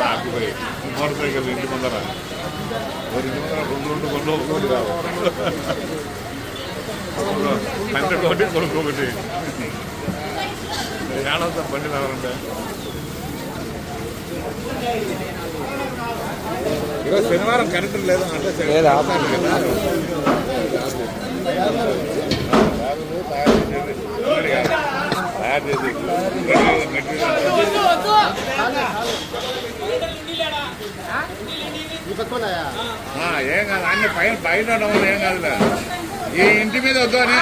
ఆగిపోయి motor cycle ఇంటి ముందర రెండు కొను ఒకటి రావు హండ్రెడ్ ఒకటి కొనుక్కోబట్టి ఏడవుతాం బండి రావాలంటే ఈరోజు శనివారం కరెంట్ లేదు అంటే తయారు చేసి ఏం కాదు అన్ని పైన బయట ఏం కాదులే ఈ ఇంటి మీద వద్దు అని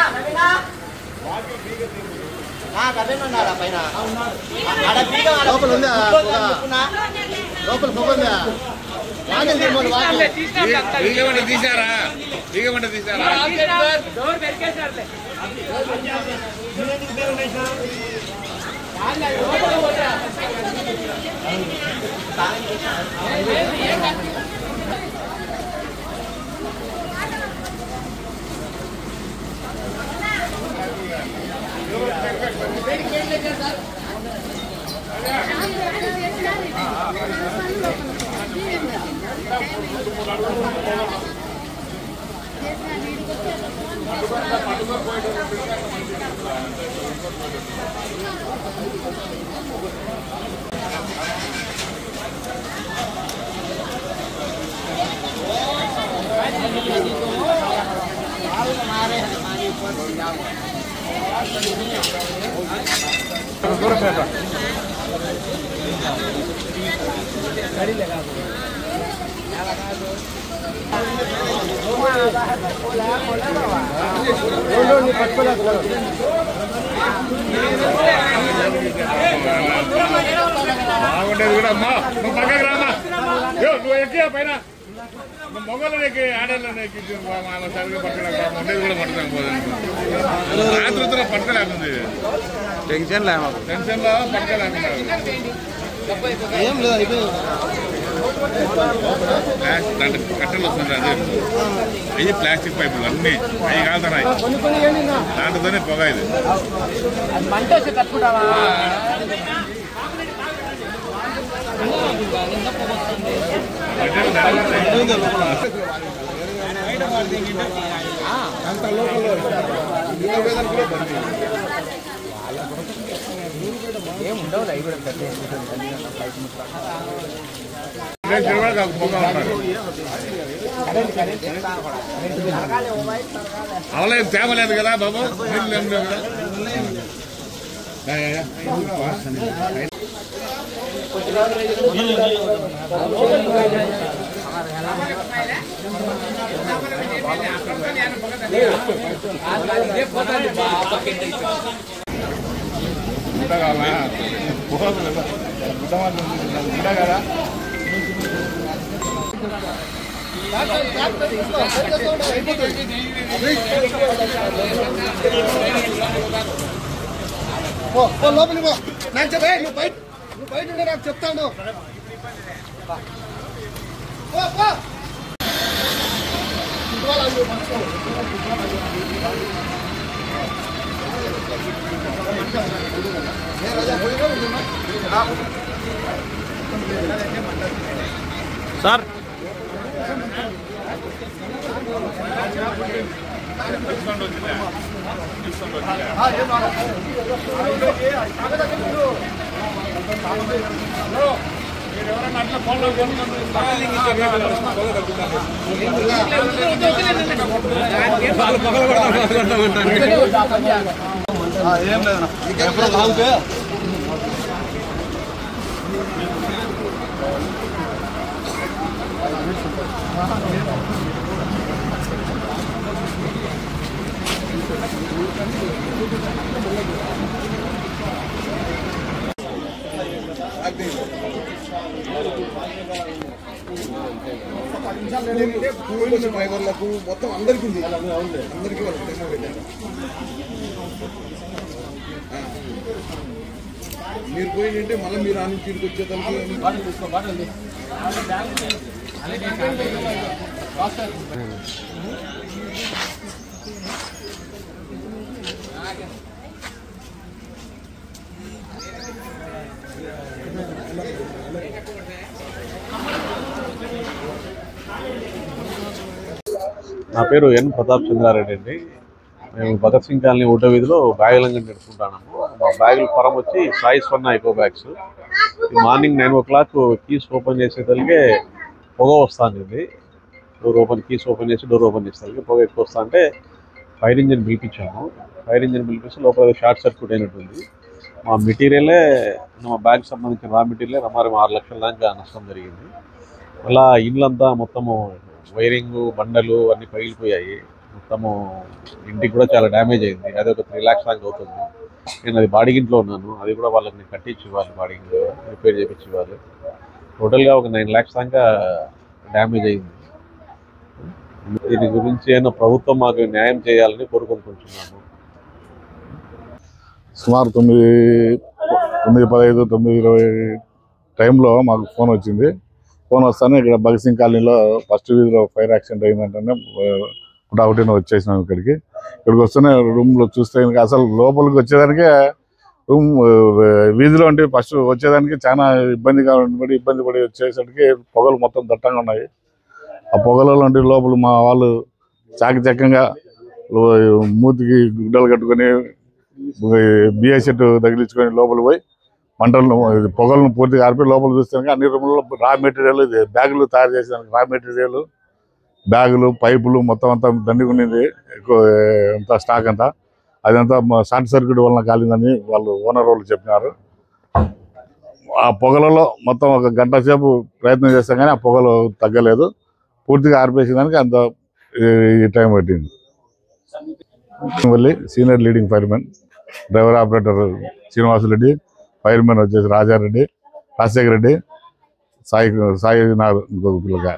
తీసారా దిగమంటే తీసారా బాగుండేది కూడా అమ్మా నువ్వు పక్కకి రామా నువ్వు ఎక్కియా పైన మొగలు ఎక్కి ఆడేళ్ళని ఎక్కి సరిగ్గా పట్టుకోలేక ఉండేది కూడా పట్టుకోలేకపోతుంది రాత్రితో పట్టుకోలేకుంది టెన్షన్లో పట్టుకోలేకుండా ఏం లేదు కట్టెలు వస్తుంది అదే అవి ప్లాస్టిక్ పైపులు అన్ని అవి కాలుతున్నాయి దాంట్లోనే పొగ ఇది అవలేదు తేమలేదు కదా బాబు నీళ్ళు ఏం లేవు కదా కదా లోపలి నాకు చెప్పే నువ్వు బయట ఉండే నాకు చెప్తాను సార్ ఎవరైనా అట్లా ఫోన్లో ఏం లేదు ఎప్పుడు కావుతే డ్రైవర్లకు మొత్తం అందరికీ ఉంది అందరికీ మీరు పోయిందంటే మళ్ళీ మీరు ఆ నుంచి తిరిగి వచ్చేదానికి నా పేరు ఎన్ ప్రతాప్ చంద్రారెడ్డి అండి. మేము భగత్ సింగ్ కాలనీ ఊట వీధిలో బ్యాగులంగా నడుపుకుంటాము. మా బ్యాగుల ఫరం వచ్చి Sai Swarna eco bags. Morning 9 o'clock keys open చేసేసరికి పొగ వస్తుంది. డోర్ ఓపెన్ కీస్ ఓపెన్ చేసి డోర్ ఓపెన్ చేసేసరికి పొగ ఎక్కువ వస్తా అంటే ఫైర్ ఇంజిన్ పిలిపించాము. ఫైర్ ఇంజిన్ పిలిపిస్తే లోపల షార్ట్ సర్క్యూట్ అయినట్టుంది. మా మెటీరియలే మా బ్యాగ్ సంబంధించిన రా మెటీరియలే సుమారు 6 లక్షల దాకా నష్టం జరిగింది. అలా ఇళ్ళంతా మొత్తము వైరింగ్ బండలు అన్నీ పగిలిపోయాయి. మొత్తము ఇంటికి కూడా చాలా డ్యామేజ్ అయింది. అది ఒక 3 lakhs దాకా అవుతుంది. నేను అది బాడిగింట్లో ఉన్నాను. అది కూడా వాళ్ళకి నేను కట్టించి ఇవ్వాలి, బాడిగింట్లో రిపేర్ చేయించి ఇవ్వాలి. టోటల్గా ఒక 9 lakhs దాకా డ్యామేజ్ అయింది. దీని గురించి ఏమైనా ప్రభుత్వం మాకు న్యాయం చేయాలని కోరుకుంటున్నాము. సుమారు 9:15, 9:20 టైంలో మాకు ఫోన్ వచ్చింది. ఫోన్ వస్తానే ఇక్కడ భగత్ సింగ్ కాలనీలో ఫస్ట్ వీధిలో ఫైర్ యాక్సిడెంట్ అయిందంటేనే ఒకటిన వచ్చేసినాం. ఇక్కడికి వస్తేనే రూమ్లో చూస్తే అసలు లోపలికి వచ్చేదానికే రూమ్ వీధిలో అంటే ఫస్ట్ వచ్చేదానికి చాలా ఇబ్బంది పడి వచ్చేసరికి పొగలు మొత్తం దట్టంగా ఉన్నాయి. ఆ పొగలలో లోపల మా వాళ్ళు చాకచక్యంగా మూతికి గుడ్డలు కట్టుకొని బిఏ సెట్ తగిలించుకొని లోపల పోయి మంటలను పొగలను పూర్తిగా ఆరిపోయి లోపల చూస్తే అన్ని రూముల్లో రా మెటీరియల్, బ్యాగులు తయారు చేసేదానికి రా మెటీరియల్, బ్యాగులు, పైపులు మొత్తం అంతా దండిగా ఉండింది. ఎక్కువ అంతా స్టాక్ అంతా అదంతా షార్ట్ సర్క్యూట్ వలన కాలిందని వాళ్ళు ఓనర్ వాళ్ళు చెప్పినారు. ఆ పొగలలో మొత్తం 1 గంట సేపు ప్రయత్నం చేస్తాం కానీ ఆ పొగలు తగ్గలేదు. పూర్తిగా ఆరిపేసేదానికి అంత ఈ టైం పట్టింది. Senior leading fireman, driver operator Srinivasa Reddy, fireman వచ్చేసి రాజారెడ్డి, రాజశేఖర రెడ్డి, సాయి నాగ్ ఇంకొక పిల్లగా